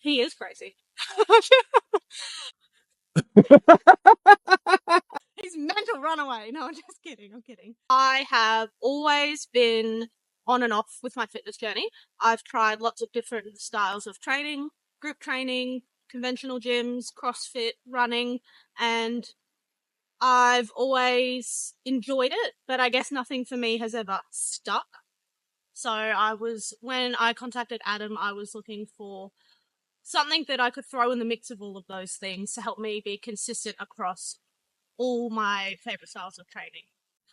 He is crazy. He's mental runaway. No, I'm just kidding. I'm kidding. I have always been on and off with my fitness journey. I've tried lots of different styles of training, group training, conventional gyms, CrossFit, running, and I've always enjoyed it, but I guess nothing for me has ever stuck. So when I contacted Adam, I was looking for something that I could throw in the mix of all of those things to help me be consistent across all my favorite styles of training.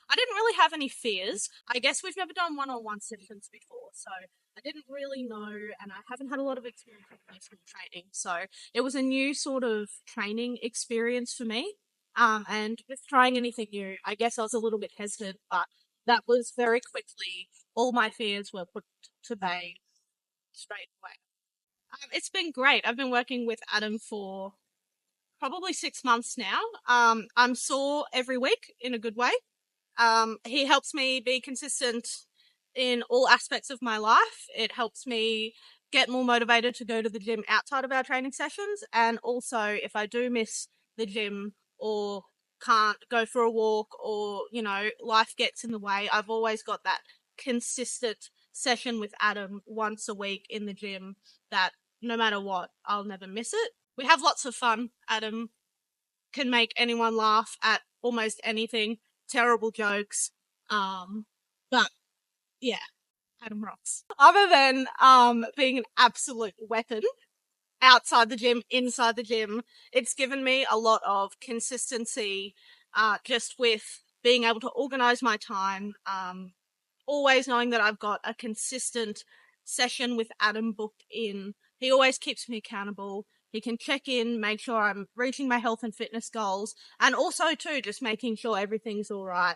I didn't really have any fears. I guess we've never done one-on-one sessions before, so I didn't really know, and I haven't had a lot of experience with personal training. So it was a new sort of training experience for me. And with trying anything new, I guess I was a little bit hesitant, but that was very quickly, all my fears were put to bay straight away. It's been great. I've been working with Adam for probably 6 months now. I'm sore every week in a good way. He helps me be consistent in all aspects of my life. It helps me get more motivated to go to the gym outside of our training sessions. And also, if I do miss the gym or can't go for a walk or, life gets in the way, I've always got that consistent session with Adam once a week in the gym that no matter what, I'll never miss it. We have lots of fun. Adam can make anyone laugh at almost anything. Terrible jokes. But yeah, Adam rocks. Other than being an absolute weapon outside the gym, inside the gym, it's given me a lot of consistency just with being able to organize my time, always knowing that I've got a consistent session with Adam booked in. He always keeps me accountable. He can check in, make sure I'm reaching my health and fitness goals, and also too just making sure everything's all right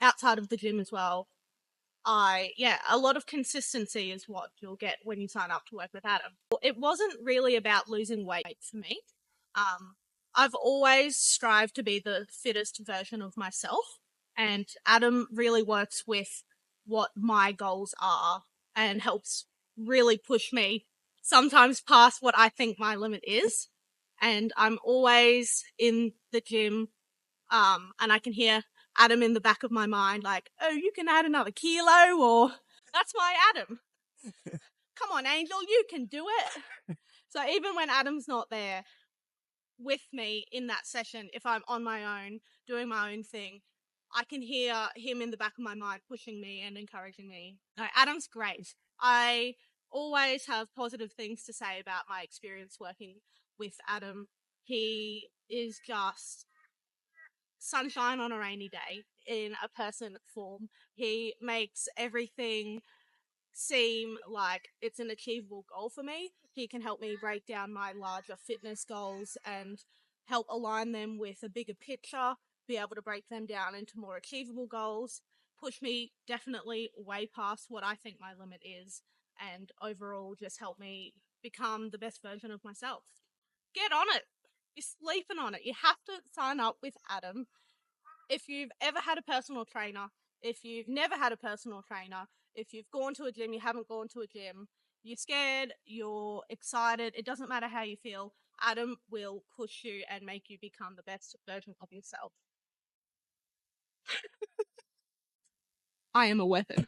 outside of the gym as well. A lot of consistency is what you'll get when you sign up to work with Adam. It wasn't really about losing weight for me. I've always strived to be the fittest version of myself, and Adam really works with what my goals are and helps really push me sometimes past what I think my limit is. And I'm always in the gym, and I can hear Adam in the back of my mind, like, oh, you can add another kilo, or that's my Adam. Come on, Angel, you can do it. So even when Adam's not there with me in that session, if I'm on my own, doing my own thing, I can hear him in the back of my mind pushing me and encouraging me. No, Adam's great. I always have positive things to say about my experience working with Adam. He is just sunshine on a rainy day in a person form. He makes everything seem like it's an achievable goal for me. He can help me break down my larger fitness goals and help align them with a bigger picture, be able to break them down into more achievable goals, push me definitely way past what I think my limit is, and overall just help me become the best version of myself. Get on it. You're sleeping on it. You have to sign up with Adam. If you've ever had a personal trainer, if you've never had a personal trainer, if you've gone to a gym, you haven't gone to a gym, you're scared, you're excited, it doesn't matter how you feel, Adam will push you and make you become the best version of yourself. I am a weapon.